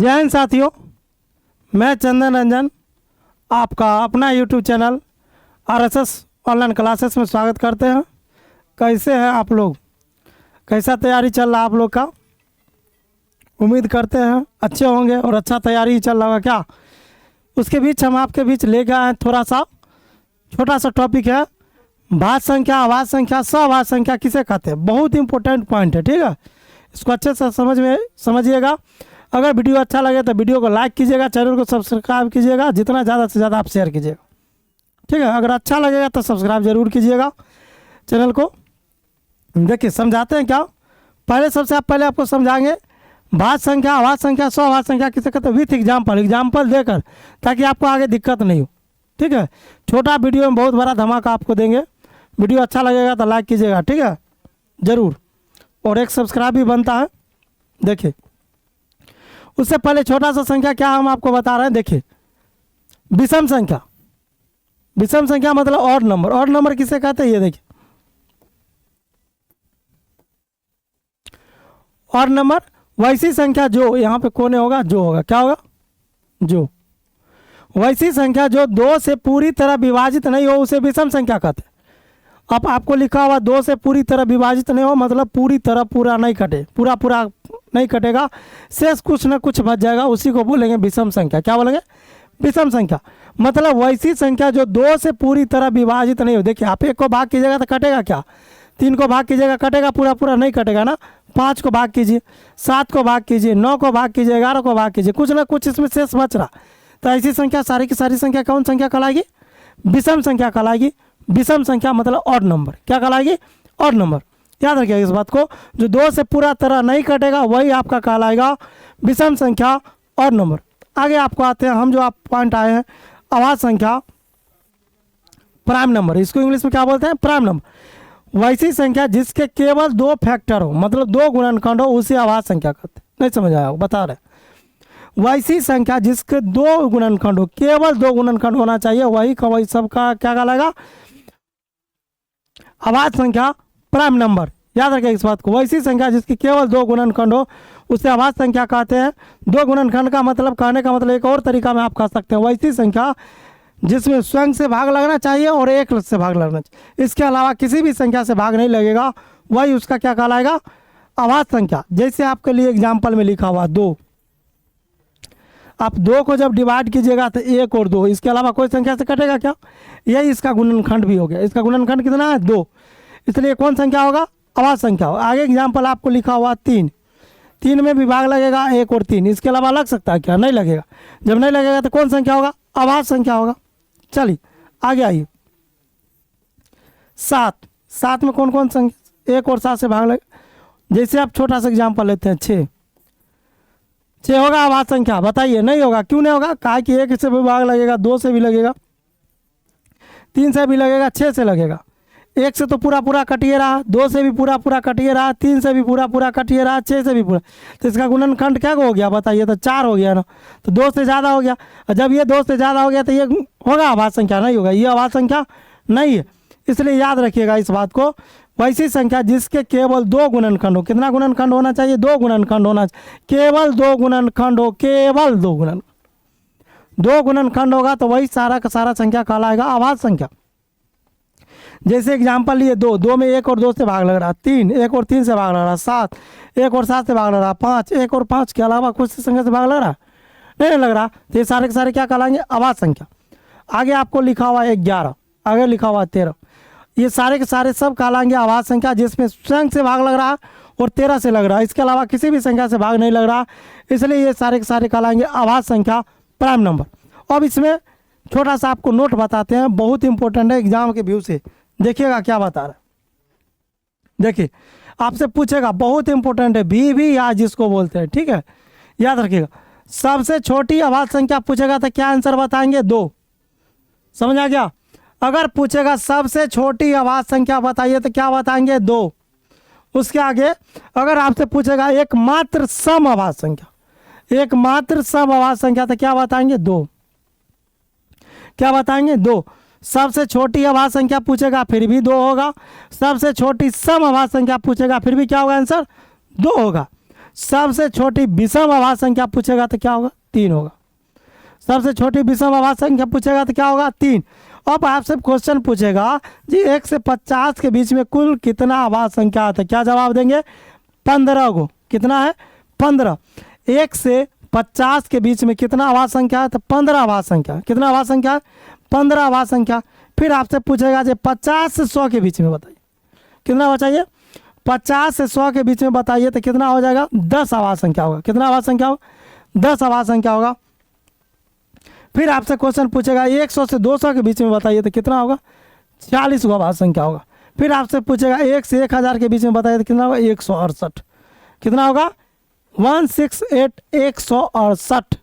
जय हिंद साथियों, मैं चंदन रंजन आपका अपना YouTube channel RSS online classes में स्वागत करते हैं। कैसे हैं आप लोग? कैसा तैयारी चल रहा है आप लोग का? उम्मीद करते हैं अच्छे होंगे और अच्छा तैयारी ही चल रहा होगा क्या। उसके बीच हम आपके बीच लेकर आए थोड़ा सा छोटा सा टॉपिक है, भाज्य संख्या, आवाज संख्या, सवाच्य संख्या किसे कहते हैं। बहुत इंपॉर्टेंट पॉइंट है, ठीक है। इसको अच्छे से समझिएगा। अगर वीडियो अच्छा लगे तो वीडियो को लाइक कीजिएगा, चैनल को सब्सक्राइब कीजिएगा, जितना ज़्यादा से ज़्यादा आप शेयर कीजिएगा, ठीक है। अगर अच्छा लगेगा तो सब्सक्राइब जरूर कीजिएगा चैनल को। देखिए समझाते हैं क्या। सबसे पहले आपको समझाएंगे भाज्य संख्या, आवाज संख्या, सवाच्य संख्या किसे कहते हैं विथ एग्जाम्पल देकर, ताकि आपको आगे दिक्कत नहीं हो, ठीक है। छोटा वीडियो में बहुत बड़ा धमाका आपको देंगे। वीडियो अच्छा लगेगा तो लाइक कीजिएगा, ठीक है, ज़रूर। और एक सब्सक्राइब भी बनता है। देखिए उससे पहले छोटा सा संख्या क्या हम आपको बता रहे हैं। देखिए विषम संख्या, विषम संख्या मतलब ऑड नंबर। ऑड नंबर किसे कहते हैं? ये देखिए ऑड नंबर वैसी संख्या जो यहाँ पे कोने होगा, जो होगा, क्या होगा? जो। वैसी संख्या जो दो से पूरी तरह विभाजित नहीं हो उसे विषम संख्या कहते हैं। अब आपको लिखा हुआ दो से पूरी तरह विभाजित नहीं हो मतलब पूरी तरह पूरा नहीं कटे, पूरा नहीं कटेगा, शेष कुछ ना कुछ बच जाएगा, उसी को बोलेंगे विषम संख्या। क्या बोलेंगे? विषम संख्या। मतलब वैसी संख्या जो दो से पूरी तरह विभाजित नहीं हो। देखिए आप एक को भाग कीजिएगा तो कटेगा क्या? 3 को भाग कीजिएगा कटेगा, पूरा नहीं कटेगा ना। 5 को भाग कीजिए, 7 को भाग कीजिए, 9 को भाग कीजिए, 11 को भाग कीजिए, कुछ ना कुछ इसमें शेष बच रहा। तो ऐसी संख्या सारी की सारी संख्या कौन संख्या कहलाएगी? विषम संख्या कहलाएगी। विषम संख्या मतलब ऑड नंबर। क्या कहलाएगी? Odd number. याद रखिएगा इस बात को। जो दो से पूरा तरह नहीं कटेगा वही आपका कहलाएगा विषम संख्या, ऑड नंबर। आगे आपको आते हैं हम जो आप पॉइंट आए हैं, आवाज संख्या, प्राइम नंबर। इसको इंग्लिश में क्या बोलते हैं? Prime number. वैसी संख्या जिसके केवल 2 फैक्टर हो, मतलब 2 गुणनखंड हो, उसे आवाज संख्या कहते हैं। नहीं समझ आया? बता रहे वैसी संख्या जिसके 2 गुणनखंड हो, केवल 2 गुणनखंड होना चाहिए, वही सबका क्या कहलाएगा? आवाज संख्या, प्राइम नंबर। याद रखें इस बात को। वैसी संख्या जिसकी केवल 2 गुणनखंड हो उसे आवाज संख्या कहते हैं। 2 गुणनखंड का मतलब, कहने का मतलब एक और तरीका में आप कह सकते हैं, वैसी संख्या जिसमें स्वयं से भाग लगना चाहिए और एक से भाग लगना चाहिए, इसके अलावा किसी भी संख्या से भाग नहीं लगेगा, वही उसका क्या कहलाएगा? आवाज संख्या। जैसे आपके लिए एग्जाम्पल में लिखा हुआ 2, आप 2 को जब डिवाइड कीजिएगा तो 1 और 2, इसके अलावा कोई संख्या से कटेगा क्या? यही इसका गुणनखंड भी हो गया। इसका गुणनखंड कितना है? 2। इसलिए कौन संख्या होगा? आवाज संख्या होगा। आगे एग्जाम्पल आपको लिखा हुआ 3 में भी भाग लगेगा 1 और 3, इसके अलावा लग सकता है क्या? नहीं लगेगा। जब नहीं लगेगा तो कौन संख्या होगा? आवाज संख्या होगा। चलिए आगे आइए। 7 में कौन कौन संख्या 1 और 7 से भाग लगे? जैसे आप छोटा सा एग्जाम्पल लेते हैं 6 होगा आवाज संख्या? बताइए। नहीं होगा। क्यों नहीं होगा? कहा कि 1 से भी भाग लगेगा, 2 से भी लगेगा, 3 से भी लगेगा, 6 से लगेगा। 1 से तो पूरा कटिए रहा, 2 से भी पूरा कटिए रहा, 3 से भी पूरा कटिए रहा, 6 से भी पूरा। तो इसका गुणनखंड क्या हो गया बताइए? तो 4 हो गया ना। तो 2 से ज़्यादा हो गया। और जब ये 2 से ज़्यादा हो गया तो ये होगा आवाज संख्या? नहीं होगा। ये आवाज संख्या नहीं है। इसलिए याद रखिएगा इस बात को। वैसी संख्या जिसके केवल 2 गुणनखंड हो। कितना गुणनखंड होना चाहिए? 2 गुणनखंड होना चाहिए। केवल 2 गुणनखंड हो, केवल 2 गुणनखंड। 2 गुणनखंड होगा तो वही सारा का सारा संख्या कहलाएगा आवाज संख्या। जैसे एग्जाम्पल लिए 2 में 1 और 2 से भाग लग रहा, 3 1 और 3 से भाग लग रहा, 7 1 और 7 से भाग लग रहा, 5 1 और 5 के अलावा कुछ संख्या से भाग लग रहा नहीं लग रहा। तो ये सारे के सारे क्या कहलाएंगे? आवाज संख्या। आगे आपको लिखा हुआ 11, आगे लिखा हुआ 13, ये सारे के सारे सब कहलाएंगे आवाज संख्या जिसमें स्वयं से भाग लग रहा और 13 से लग रहा है, इसके अलावा किसी भी संख्या से भाग नहीं लग रहा। इसलिए ये सारे के सारे कहलाएंगे आवाज संख्या, प्राइम नंबर। अब इसमें छोटा सा आपको नोट बताते हैं, बहुत इंपॉर्टेंट है एग्जाम के व्यू से। देखिएगा क्या बता रहा है। देखिए आपसे पूछेगा, बहुत इंपॉर्टेंट है, भी या जिसको बोलते हैं, ठीक है, याद रखिएगा। सबसे छोटी आवाज संख्या पूछेगा तो क्या आंसर बताएंगे? 2। समझ आ गया? अगर पूछेगा सबसे छोटी आवाज संख्या बताइए तो क्या बताएंगे? 2। उसके आगे अगर आपसे पूछेगा एकमात्र सम आवाज संख्या, एकमात्र सम आवाज संख्या तो क्या बताएंगे? 2। क्या बताएंगे? 2। सबसे छोटी आवाज संख्या पूछेगा फिर भी 2 होगा। सबसे छोटी सम आवाज संख्या पूछेगा फिर भी क्या होगा? आंसर 2 होगा। सबसे छोटी विषम अभाज्य संख्या पूछेगा तो क्या होगा? 3 होगा। सबसे छोटी विषम अभाज्य संख्या पूछेगा तो क्या होगा? 3। अब आपसे क्वेश्चन पूछेगा जी 1 से 50 के बीच में कुल कितना अभाज्य संख्या आता है? क्या जवाब देंगे? 15 को। कितना है? 15। 1 से 50 के बीच में कितना अभाज्य संख्या है? तो 15 अभाज्य संख्या। कितना अभाज्य संख्या है? 15 अभाज्य संख्या। फिर आपसे पूछेगा जी 50 से 100 के बीच में बताइए, कितना बचाइए? 50 से 100 के बीच में बताइए तो कितना हो जाएगा? 10 अभाज्य संख्या होगा। कितना अभाज्य संख्या होगा? 10 अभाज्य संख्या होगा। फिर आपसे क्वेश्चन पूछेगा 100 से 200 के बीच में बताइए तो कितना होगा? 40 गो अभाज्य संख्या होगा। फिर आपसे पूछेगा 1 से 1000 के बीच में बताइए तो कितना होगा? 168। कितना होगा? 168, 168।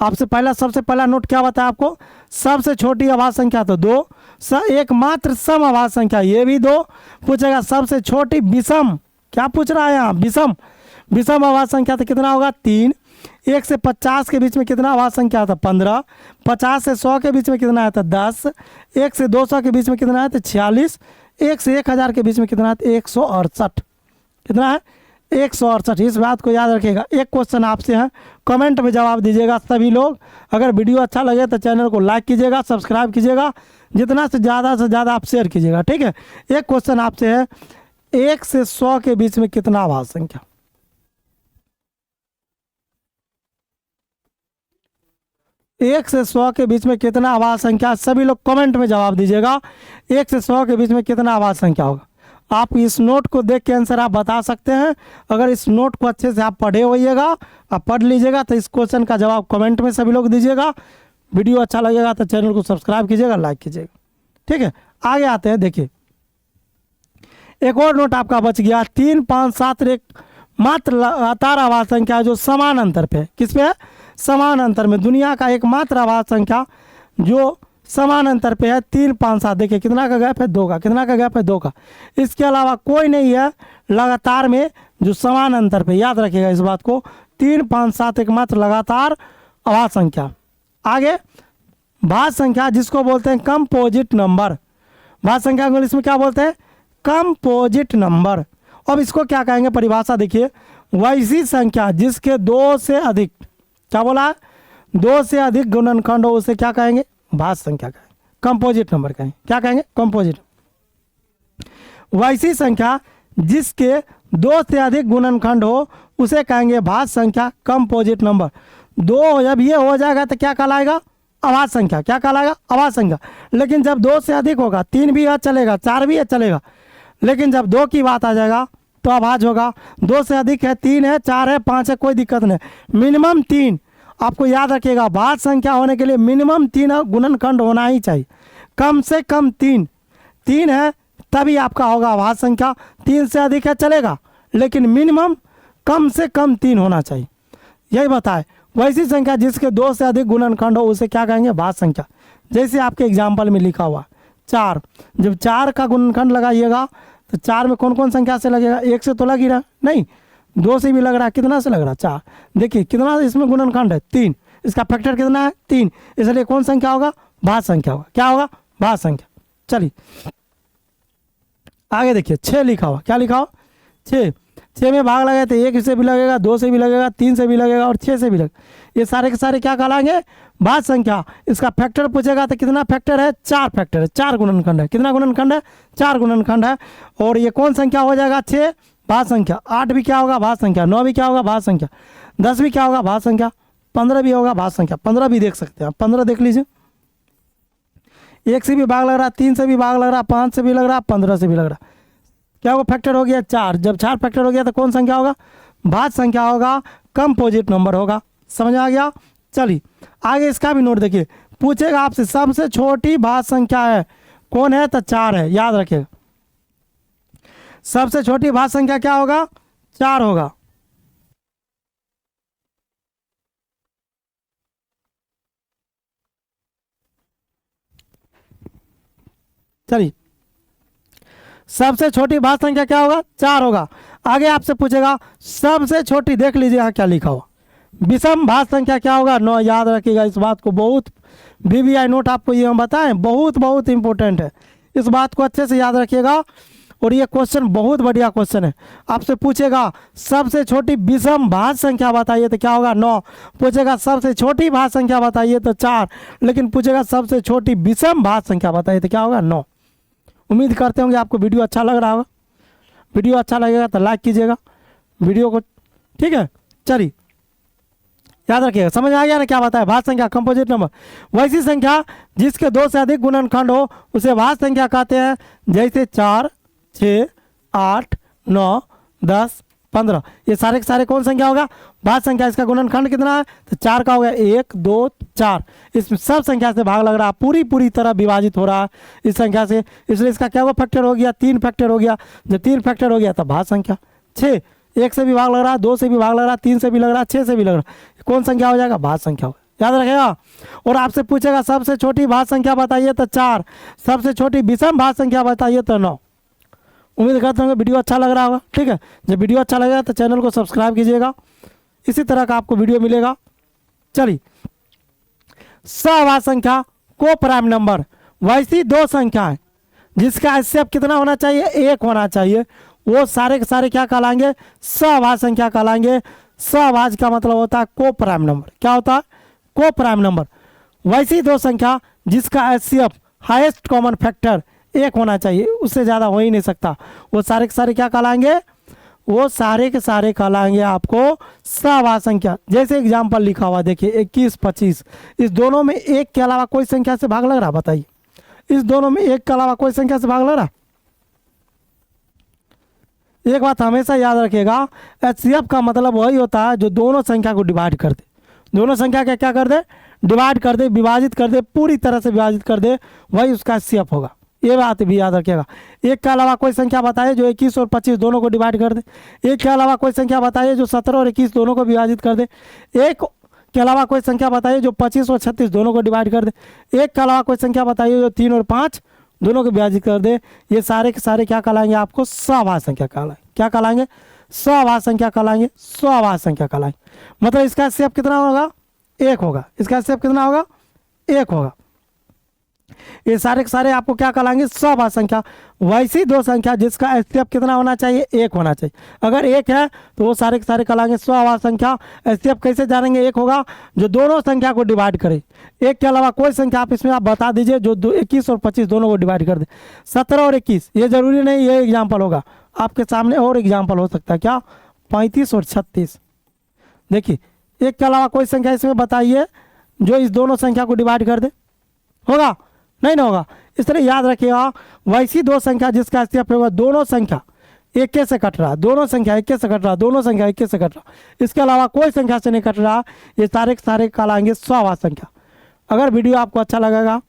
आपसे सबसे पहला नोट क्या बताया आपको? सबसे छोटी अभाज्य संख्या तो 2, एकमात्र सम अभाज्य संख्या ये भी 2 पूछेगा। सबसे छोटी विषम, क्या पूछ रहा है यहाँ? विषम अभाज्य संख्या तो कितना होगा? 3। 1 से 50 के बीच में कितना अभाज्य संख्या था? 15। 50 से 100 के बीच में कितना है? तो 10। 1 से 200 के बीच में कितना है? तो 46। 1 से 1000 के बीच में कितना है? तो 168। कितना है? 168। इस बात को याद रखिएगा। एक क्वेश्चन आपसे है, कमेंट में जवाब दीजिएगा सभी लोग। अगर वीडियो अच्छा लगे तो चैनल को लाइक कीजिएगा, सब्सक्राइब कीजिएगा, जितना से ज़्यादा आप शेयर कीजिएगा, ठीक है। एक क्वेश्चन आपसे है, 1 से 100 के बीच में कितना अभाज्य संख्या? 1 से 100 के बीच में कितना अभाज्य संख्या? सभी लोग कमेंट में जवाब दीजिएगा। 1 से 100 के बीच में कितना अभाज्य संख्या होगा? आप इस नोट को देख के आंसर आप बता सकते हैं। अगर इस नोट को अच्छे से आप पढ़े होइएगा, आप पढ़ लीजिएगा, तो इस क्वेश्चन का जवाब कमेंट में सभी लोग दीजिएगा। वीडियो अच्छा लगेगा तो चैनल को सब्सक्राइब कीजिएगा, लाइक कीजिएगा, ठीक है। आगे आते हैं, देखिए एक और नोट आपका बच गया। 3, 5, 7 एक मात्र लगातार अभाज्य संख्या जो समान अंतर पे है। किस पे है? समान अंतर में। दुनिया का एकमात्र अभाज्य संख्या जो समान अंतर पे है 3, 5, 7। देखिए कितना का गैप है? 2 का। कितना का गैप है? 2 का। इसके अलावा कोई नहीं है लगातार में जो समान अंतर पे। याद रखिएगा इस बात को। 3, 5, 7 एकमात्र लगातार अभाज्य संख्या। आगे भाज्य संख्या जिसको बोलते हैं कंपोजिट नंबर। भाज्य संख्या इंग्लिश में क्या बोलते हैं? Composite number. अब इसको क्या कहेंगे? परिभाषा देखिए, वैसी संख्या जिसके 2 से अधिक, क्या बोला है? 2 से अधिक गुणनखंड हो उसे क्या कहेंगे? भाज्य संख्या कहेंगे, कंपोजिट नंबर कहेंगे। क्या कहेंगे? कंपोजिट। वैसी संख्या जिसके 2 से अधिक गुणनखंड हो उसे कहेंगे भाज्य संख्या, कंपोजिट नंबर। 2 जब ये हो जाएगा तो क्या कहलाएगा? अभाज्य संख्या। क्या कहलाएगा? अभाज्य संख्या। लेकिन जब 2 से अधिक होगा, 3 भी है चलेगा, 4 भी है चलेगा, लेकिन जब 2 की बात आ जाएगा तो अभाज्य होगा। 2 से अधिक है, 3 है, 4 है, 5 है, कोई दिक्कत नहीं। मिनिमम 3। आपको याद रखिएगा, भाज्य संख्या होने के लिए मिनिमम 3 गुणनखंड होना ही चाहिए। कम से कम 3 है तभी आपका होगा अभाज्य संख्या। 3 से अधिक है चलेगा, लेकिन मिनिमम कम से कम 3 होना चाहिए। यही बताए। वैसी संख्या जिसके 2 से अधिक गुणनखंड हो उसे क्या कहेंगे? भाज्य संख्या। जैसे आपके एग्जाम्पल में लिखा हुआ 4। जब 4 का गुणनखंड लगाइएगा तो 4 में कौन कौन संख्या से लगेगा? 1 से तो लग ही रहा नहीं, 2 से भी लग रहा है। कितना से लग रहा है? 4। देखिए कितना इसमें गुणनखंड है? 3। इसका फैक्टर कितना है? 3। इसलिए कौन संख्या होगा? भाज्य संख्या होगा। क्या होगा? भाज्य संख्या। चलिए आगे देखिए, 6 लिखा हुआ। क्या लिखा हुआ? 6 में भाग लगाए तो 1 से भी लगेगा, 2 से भी लगेगा, 3 से भी लगेगा और 6 से भी लगेगा। ये सारे के सारे क्या कहलाएंगे? भाज्य संख्या। इसका फैक्टर पूछेगा तो कितना फैक्टर है? 4 फैक्टर है, 4 गुणनखंड है। कितना गुणनखंड है? 4 गुणनखंड है। और ये कौन संख्या हो जाएगा? 6 भाज्य संख्या। 8 भी क्या होगा? भाज्य संख्या। 9 भी क्या होगा? भाज्य संख्या। 10 भी क्या होगा? भाज्य संख्या। 15 भी होगा भाज्य संख्या। 15 भी देख सकते हैं आप, 15 देख लीजिए। 1 से भी भाग लग रहा, 3 से भी भाग लग रहा, 5 से भी लग रहा, 15 से भी लग रहा। क्या होगा? फैक्टर हो गया 4। जब 4 फैक्टर हो गया तो कौन संख्या होगा? भाज्य संख्या होगा, कंपोजिट नंबर होगा। समझ आ गया? चलिए आगे इसका भी नोट देखिए। पूछेगा आपसे सबसे छोटी भाज्य संख्या है कौन है? तो 4 है। याद रखिएगा, सबसे छोटी भाज्य संख्या क्या होगा? 4 होगा। चलिए सबसे छोटी भाज्य संख्या क्या होगा? 4 होगा। आगे आपसे पूछेगा सबसे छोटी, देख लीजिए यहाँ क्या लिखा हुआ, विषम भाज्य संख्या क्या होगा? 9। याद रखिएगा इस बात को, बहुत VVI नोट आपको ये हम बताएं, बहुत इंपॉर्टेंट है। इस बात को अच्छे से याद रखिएगा। और ये क्वेश्चन बहुत बढ़िया क्वेश्चन है। आपसे पूछेगा सबसे छोटी विषम भाज्य संख्या बताइए तो क्या होगा 9। पूछेगा सबसे छोटी भाज्य संख्या बताइए तो 4। लेकिन पूछेगा सबसे छोटी विषम भाज्य संख्या बताइए तो क्या होगा 9। उम्मीद करते होंगे आपको वीडियो अच्छा लग रहा होगा। वीडियो अच्छा लगेगा तो लाइक कीजिएगा वीडियो को, ठीक है। चलिए याद रखिएगा, समझ आ गया ना क्या बताया। भाज्य संख्या कंपोजिट नंबर, वैसी संख्या जिसके 2 से अधिक गुणनखंड हो उसे भाज्य संख्या कहते हैं। जैसे 4, 6, 8, 9, 10, 15, ये सारे के सारे कौन संख्या होगा भाज्य संख्या। इसका गुणनखंड कितना है तो 4 का होगा 1, 2, 4। इसमें सब संख्या से भाग लग रहा है, पूरी तरह विभाजित हो रहा है इस संख्या से, इसलिए इसका क्या हुआ फैक्टर हो गया 3 फैक्टर हो गया। जब 3 फैक्टर हो गया तो भाज्य संख्या। 6, 1 से भी भाग लग रहा है, 2 से भी भाग लग रहा है, 3 से भी लग रहा है, 6 से भी लग रहा है, कौन संख्या हो जाएगा भाज्य संख्या होगा। याद रखेगा। और आपसे पूछेगा सबसे छोटी भाज्य संख्या बताइए तो 4, सबसे छोटी विषम भाज्य संख्या बताइए तो 9। उम्मीद करता हूँ वीडियो अच्छा लग रहा होगा, ठीक है। जब वीडियो अच्छा लगेगा तो चैनल को सब्सक्राइब कीजिएगा, इसी तरह का आपको वीडियो मिलेगा। चलिए सभाज्य संख्या को प्राइम नंबर, वैसी 2 संख्याएं जिसका HCF कितना होना चाहिए 1 होना चाहिए, वो सारे के सारे क्या कहलाएंगे सभाज्य संख्या कहलाएंगे। सभाज्य का मतलब होता है को प्राइम नंबर। क्या होता है को प्राइम नंबर। वैसी 2 संख्या जिसका HCF हाईएस्ट कॉमन फैक्टर 1 होना चाहिए, उससे ज़्यादा हो ही नहीं सकता, वो सारे के सारे क्या कहलाएंगे, वो सारे के सारे कहलाएंगे आपको सभाज्य संख्या। जैसे एग्जाम्पल लिखा हुआ देखिए 21, 25, इस दोनों में 1 के अलावा कोई संख्या से भाग लग रहा बताइए। इस दोनों में 1 के अलावा कोई संख्या से भाग लग रहा। एक बात हमेशा याद रखिएगा, HCF का मतलब वही होता है जो दोनों संख्या को डिवाइड कर दे। दोनों संख्या का क्या कर दे डिवाइड कर दे, विभाजित कर दे, पूरी तरह से विभाजित कर दे, वही उसका HCF होगा। ये बात भी याद रखिएगा। 1 के अलावा कोई संख्या बताइए जो 21 और 25 दोनों को डिवाइड कर दे। 1 के अलावा कोई संख्या बताइए जो 17 और 21 दोनों को विभाजित कर दे। 1 के अलावा कोई संख्या बताइए जो 25 और 36 दोनों को डिवाइड कर दे। 1 के अलावा कोई संख्या बताइए जो 3 और 5 दोनों को विभाजित कर दे। ये सारे के सारे क्या कहलाएंगे आपको सभाज्य संख्या कहलाएंगे। क्या कहलाएंगे सभाज्य संख्या कहलाएंगे, सभाज्य संख्या कहलाएंगे। मतलब इसका HCF कितना होगा 1 होगा। इसका HCF कितना होगा 1 होगा। ये सारे के सारे आपको क्या कहलाएंगे सभाज्य संख्या। वैसी 2 संख्या जिसका HCF कितना होना चाहिए 1 होना चाहिए। अगर 1 है तो वो सारे के सारे कहलाएंगे सभाज्य संख्या। HCF कैसे जानेंगे 1 होगा जो दोनों संख्या को डिवाइड करे। 1 के अलावा कोई संख्या आप इसमें आप बता दीजिए जो 21 और 25 दोनों को डिवाइड कर दे। 17 और 21 ये जरूरी नहीं, ये एग्जाम्पल होगा आपके सामने। और एग्जाम्पल हो सकता है क्या 35 और 36। देखिए 1 के अलावा कोई संख्या इसमें बताइए जो इस दोनों संख्या को डिवाइड कर दे, होगा नहीं ना होगा। इस तरह याद रखिएगा वैसी 2 संख्या जिसका HCF होगा दोनों संख्या 1 से कट रहा, दोनों संख्या 1 से कट रहा, दोनों संख्या 1 से कट रहा, इसके अलावा कोई संख्या से नहीं कट रहा। ये सारे के सारे कहलाएंगे सभाज्य संख्या। अगर वीडियो आपको अच्छा लगेगा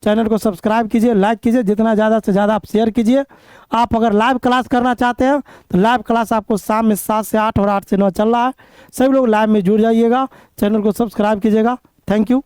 चैनल को सब्सक्राइब कीजिए, लाइक कीजिए, जितना ज़्यादा से ज़्यादा आप शेयर कीजिए। आप अगर लाइव क्लास करना चाहते हैं तो लाइव क्लास आपको शाम में 7 से 8 और 8 से 9 चल रहा है। सभी लोग लाइव में जुड़ जाइएगा, चैनल को सब्सक्राइब कीजिएगा। Thank you.